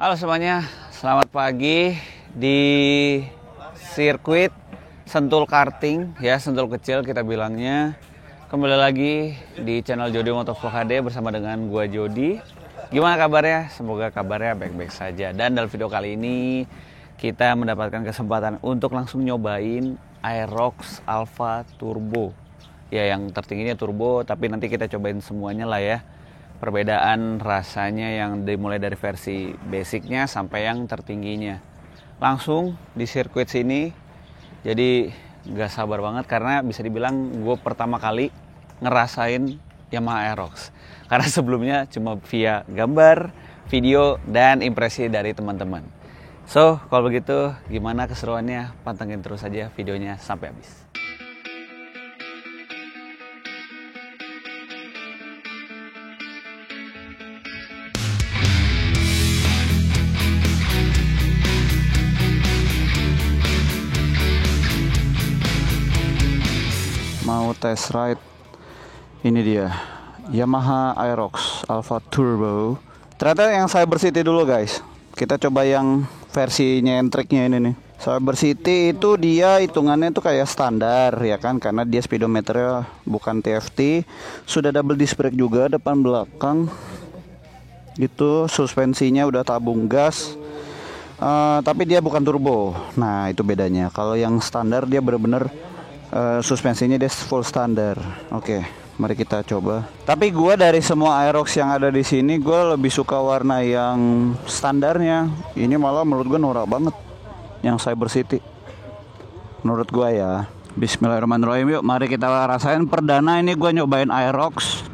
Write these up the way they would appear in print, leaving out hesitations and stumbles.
Halo semuanya, selamat pagi di sirkuit Sentul Karting ya, Sentul kecil kita bilangnya. Kembali lagi di channel Jody Motovlog HD bersama dengan gua Jody. Gimana kabarnya? Semoga kabarnya baik-baik saja. Dan dalam video kali ini kita mendapatkan kesempatan untuk langsung nyobain Aerox Alpha Turbo. Ya, yang tertingginya turbo, tapi nanti kita cobain semuanya lah ya. Perbedaan rasanya yang dimulai dari versi basicnya sampai yang tertingginya. Langsung di sirkuit sini. Jadi gak sabar banget karena bisa dibilang gue pertama kali ngerasain Yamaha Aerox. Karena sebelumnya cuma via gambar, video, dan impresi dari teman-teman. So, kalau begitu gimana keseruannya? Pantengin terus aja videonya sampai habis. Mau test ride, ini dia Yamaha Aerox Alpha Turbo. Ternyata yang Cyber City dulu guys. Kita coba yang versi nyentriknya ini nih. Cyber City itu dia hitungannya itu kayak standar ya kan, karena dia speedometernya bukan TFT. Sudah double disc brake juga depan belakang. Gitu, suspensinya udah tabung gas. Tapi dia bukan turbo. Nah itu bedanya. Kalau yang standar dia bener-bener suspensinya dia full standar. Oke, mari kita coba. Tapi gue dari semua Aerox yang ada di sini, gue lebih suka warna yang standarnya. Ini malah menurut gue norak banget, yang Cyber City. Menurut gue ya. Bismillahirrahmanirrahim. Yuk, mari kita rasain perdana ini gue nyobain Aerox,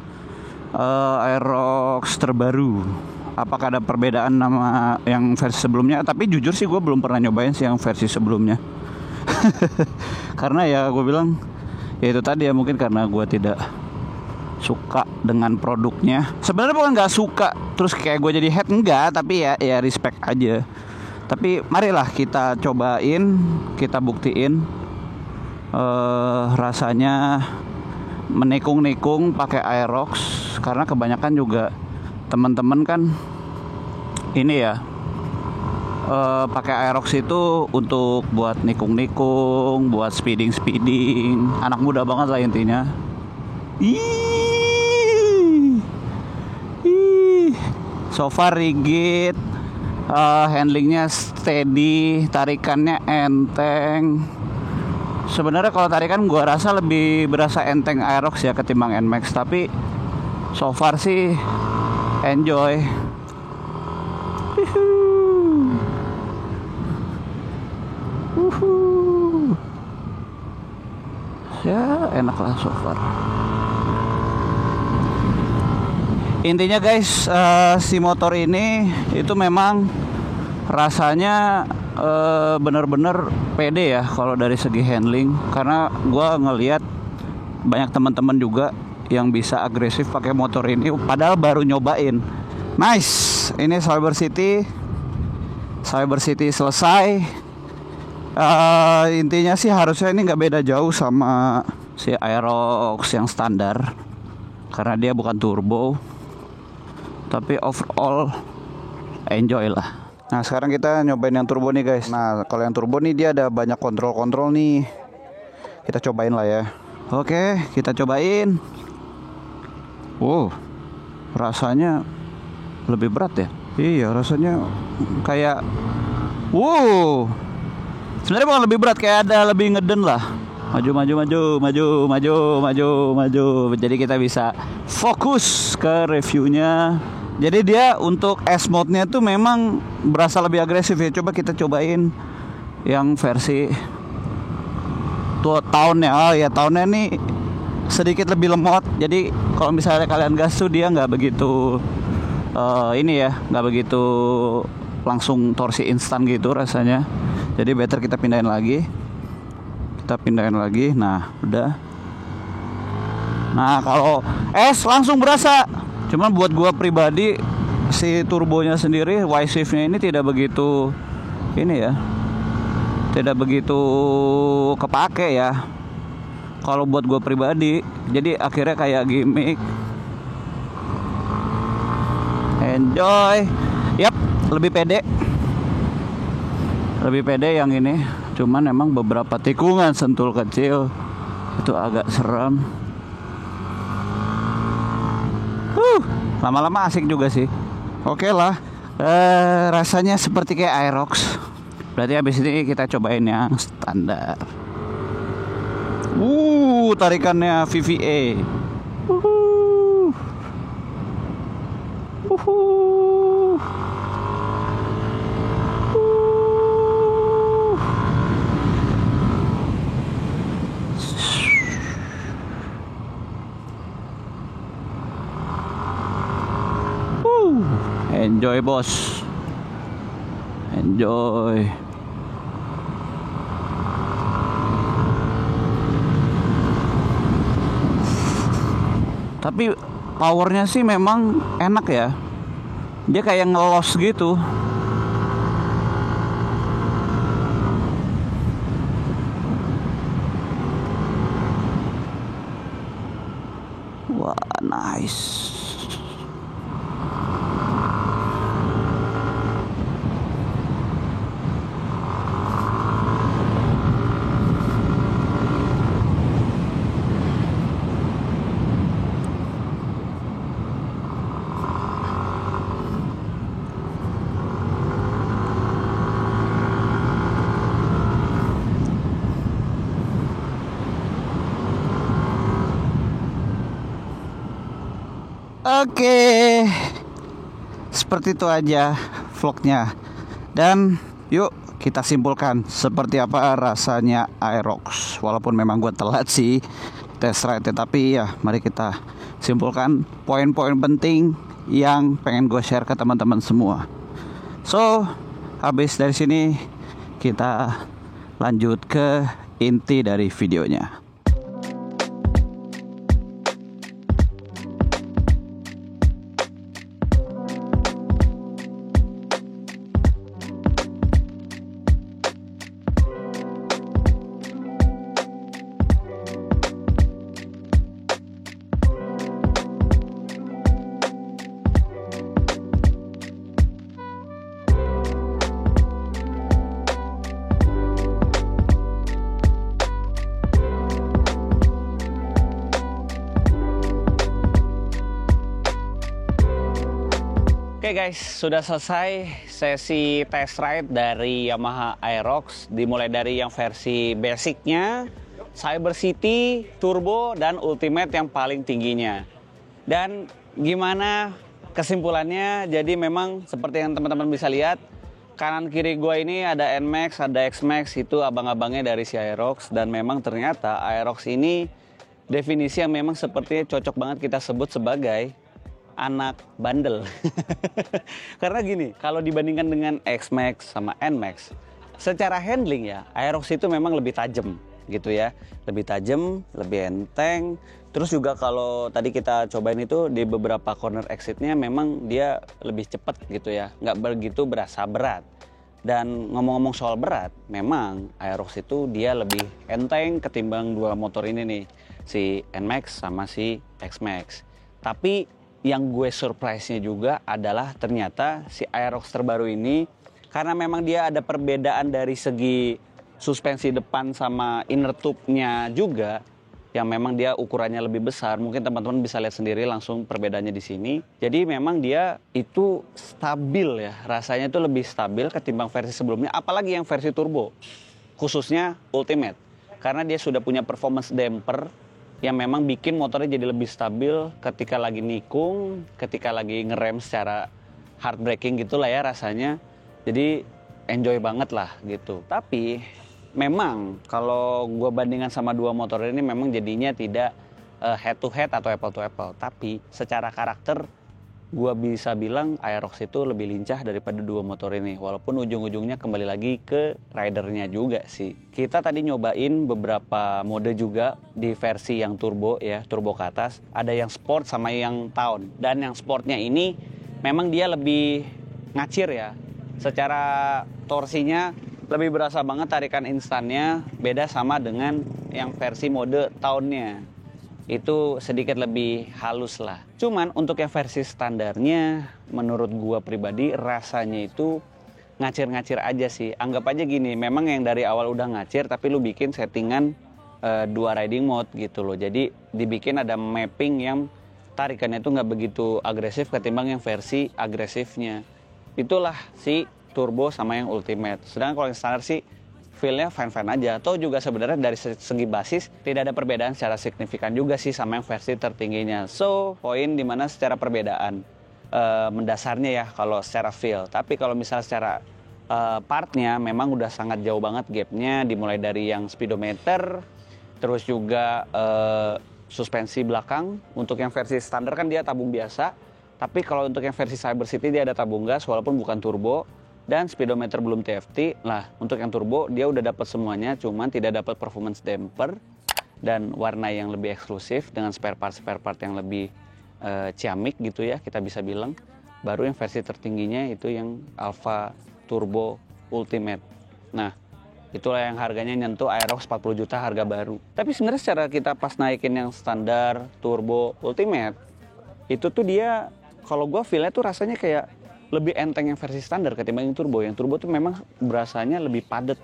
Aerox terbaru. Apakah ada perbedaan nama yang versi sebelumnya? Tapi jujur sih gue belum pernah nyobain sih yang versi sebelumnya. Karena ya gue bilang ya itu tadi ya, mungkin karena gue tidak suka dengan produknya. Sebenarnya bukan nggak suka terus kayak gue jadi head, enggak, tapi ya respect aja. Tapi marilah kita cobain, kita buktiin rasanya menikung-nikung pakai Aerox. Karena kebanyakan juga teman-teman kan ini ya pakai Aerox itu untuk buat nikung-nikung, buat speeding. Anak muda banget lah intinya. So far rigid, handlingnya steady, tarikannya enteng. Sebenarnya kalau tarikan gua rasa lebih berasa enteng Aerox ya ketimbang NMAX, tapi so far sih enjoy. Ya enak lah so far. Intinya guys, si motor ini itu memang rasanya bener-bener pede ya kalau dari segi handling. Karena gue ngelihat banyak teman-teman juga yang bisa agresif pakai motor ini padahal baru nyobain. Nice, ini Cyber City selesai. Intinya sih harusnya ini nggak beda jauh sama si Aerox yang standar karena dia bukan turbo. Tapi overall enjoy lah. Nah sekarang kita nyobain yang turbo nih guys. Nah kalau yang turbo nih dia ada banyak kontrol nih. Kita cobain lah ya. Oke, kita cobain. Wow, rasanya lebih berat ya. Iya, rasanya kayak wow. Sebenarnya bukan lebih berat, kayak ada lebih ngeden lah. Maju. Jadi kita bisa fokus ke reviewnya. Jadi dia untuk S mode-nya tuh memang berasa lebih agresif ya. Coba kita cobain yang versi tahunnya. Oh ya, tahunnya nih sedikit lebih lemot. Jadi kalau misalnya kalian gas tuh dia nggak begitu nggak begitu langsung torsi instan gitu rasanya. Jadi better kita pindahin lagi. Nah udah. Nah kalau S langsung berasa. Cuman buat gua pribadi si turbonya sendiri, Y-shiftnya ini tidak begitu tidak begitu kepake ya. Kalau buat gua pribadi, jadi akhirnya kayak gimmick. Enjoy. Yap, lebih pede yang ini. Cuman emang beberapa tikungan sentul kecil itu agak serem. Lama-lama asik juga sih. Oke lah. Rasanya seperti kayak Aerox. Berarti habis ini kita cobain yang standar. Tarikannya VVA. Enjoy bos, enjoy. Tapi powernya sih memang enak ya. Dia kayak ngelos gitu. Wah, nice. Oke, seperti itu aja vlognya. Dan yuk kita simpulkan seperti apa rasanya Aerox. Walaupun memang gue telat sih test ride, tapi ya mari kita simpulkan poin-poin penting yang pengen gue share ke teman-teman semua. So, habis dari sini kita lanjut ke inti dari videonya. Oke guys, sudah selesai sesi test ride dari Yamaha Aerox. Dimulai dari yang versi basicnya, Cyber City, Turbo, dan Ultimate yang paling tingginya. Dan gimana kesimpulannya? Jadi memang seperti yang teman-teman bisa lihat, kanan kiri gua ini ada NMAX, ada XMAX, itu abang-abangnya dari si Aerox. Dan memang ternyata Aerox ini definisi yang memang sepertinya cocok banget kita sebut sebagai anak bandel. Karena gini, kalau dibandingkan dengan XMAX sama NMAX, secara handling ya, Aerox itu memang lebih tajam gitu ya. Lebih tajam, lebih enteng. Terus juga kalau tadi kita cobain itu di beberapa corner exitnya memang dia lebih cepat gitu ya. Nggak begitu berasa berat. Dan ngomong-ngomong soal berat, memang Aerox itu dia lebih enteng ketimbang dua motor ini nih. Si NMAX sama si XMAX. Tapi yang gue surprise-nya juga adalah ternyata si Aerox terbaru ini, karena memang dia ada perbedaan dari segi suspensi depan sama inner tube-nya juga, yang memang dia ukurannya lebih besar. Mungkin teman-teman bisa lihat sendiri langsung perbedaannya di sini. Jadi memang dia itu stabil ya, rasanya itu lebih stabil ketimbang versi sebelumnya, apalagi yang versi turbo, khususnya Ultimate. Karena dia sudah punya performance damper yang memang bikin motornya jadi lebih stabil ketika lagi nikung, ketika lagi ngerem secara hard braking gitulah ya rasanya. Jadi enjoy banget lah gitu. Tapi memang kalau gue bandingkan sama dua motor ini memang jadinya tidak head to head atau apple to apple. Tapi secara karakter gue bisa bilang Aerox itu lebih lincah daripada dua motor ini. Walaupun ujung-ujungnya kembali lagi ke ridernya juga sih. Kita tadi nyobain beberapa mode juga di versi yang turbo ya, turbo ke atas. Ada yang sport sama yang town. Dan yang sportnya ini memang dia lebih ngacir ya. Secara torsinya lebih berasa banget tarikan instannya, beda sama dengan yang versi mode townnya. itu sedikit lebih halus lah. Cuman untuk yang versi standarnya, menurut gua pribadi rasanya itu ngacir-ngacir aja sih. Anggap aja gini, memang yang dari awal udah ngacir, tapi lu bikin settingan 2 riding mode gitu loh. Jadi dibikin ada mapping yang tarikannya itu nggak begitu agresif ketimbang yang versi agresifnya. Itulah si turbo sama yang ultimate. Sedangkan kalau yang standar sih feel-nya fine-fine aja. Atau juga sebenarnya dari segi basis tidak ada perbedaan secara signifikan juga sih sama yang versi tertingginya. So, poin dimana secara perbedaan mendasarnya ya kalau secara feel. Tapi kalau misalnya secara partnya memang udah sangat jauh banget gapnya, dimulai dari yang speedometer, terus juga suspensi belakang. Untuk yang versi standar kan dia tabung biasa, tapi kalau untuk yang versi Cyber City dia ada tabung gas walaupun bukan turbo. Dan speedometer belum TFT. Lah, untuk yang turbo dia udah dapat semuanya, cuman tidak dapat performance damper dan warna yang lebih eksklusif dengan spare part yang lebih ciamik gitu ya, kita bisa bilang. Baru yang versi tertingginya itu yang Alfa Turbo Ultimate. Nah, itulah yang harganya nyentuh Aerox 40 juta harga baru. Tapi sebenarnya secara kita pas naikin yang standar, turbo, ultimate, itu tuh dia kalau gua feel-nya tuh rasanya kayak lebih enteng yang versi standar ketimbang yang turbo. Yang turbo tuh memang berasanya lebih padat.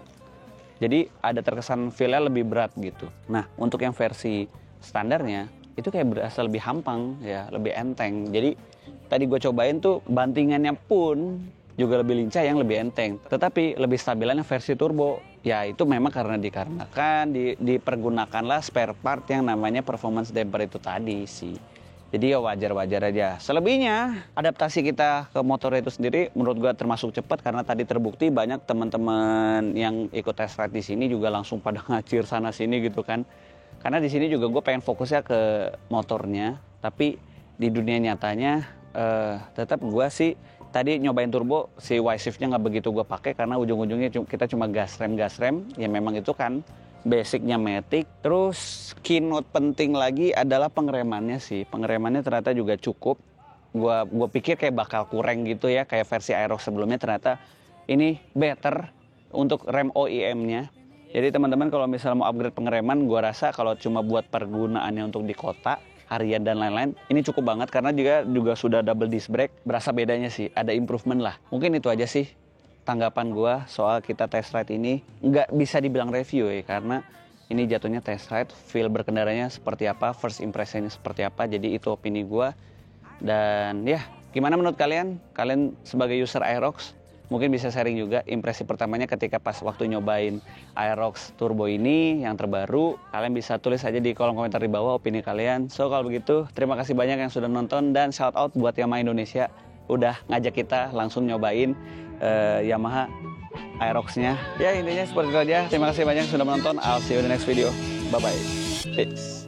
Jadi ada terkesan feel-nya lebih berat gitu. Nah, untuk yang versi standarnya itu kayak berasa lebih hampang ya, lebih enteng. Jadi tadi gue cobain tuh bantingannya pun juga lebih lincah yang lebih enteng. Tetapi lebih stabilan yang versi turbo. Ya itu memang karena dikarenakan dipergunakanlah spare part yang namanya performance damper itu tadi sih. Jadi ya wajar-wajar aja. Selebihnya adaptasi kita ke motor itu sendiri menurut gua termasuk cepat karena tadi terbukti banyak teman-teman yang ikut test ride di sini juga langsung pada ngacir sana sini gitu kan. Karena di sini juga gue pengen fokusnya ke motornya, tapi di dunia nyatanya tetap gua sih tadi nyobain turbo si Y-Shift-nya nggak begitu gua pakai karena ujung-ujungnya kita cuma gas rem ya memang itu kan basicnya Matic. Terus keynote penting lagi adalah pengeremannya sih. Pengeremannya ternyata juga cukup. Gua pikir kayak bakal kurang gitu ya, kayak versi Aerox sebelumnya, ternyata ini better untuk rem OEM-nya. Jadi teman-teman kalau misalnya mau upgrade pengereman, gua rasa kalau cuma buat pergunaannya untuk di kota, harian dan lain-lain, ini cukup banget karena juga sudah double disc brake. Berasa bedanya sih, ada improvement lah. Mungkin itu aja sih tanggapan gua soal kita test ride ini. Nggak bisa dibilang review ya, karena ini jatuhnya test ride, feel berkendaranya seperti apa, first impressionnya seperti apa. Jadi itu opini gua. Dan ya, gimana menurut kalian? Kalian sebagai user Aerox mungkin bisa sharing juga impresi pertamanya ketika pas waktu nyobain Aerox Turbo ini yang terbaru. Kalian bisa tulis aja di kolom komentar di bawah opini kalian. So kalau begitu, terima kasih banyak yang sudah nonton dan shout out buat Yamaha Indonesia udah ngajak kita langsung nyobain Yamaha Aerox-nya. Ya intinya seperti itu aja. Terima kasih banyak sudah menonton. I'll see you in the next video. Bye bye. Peace.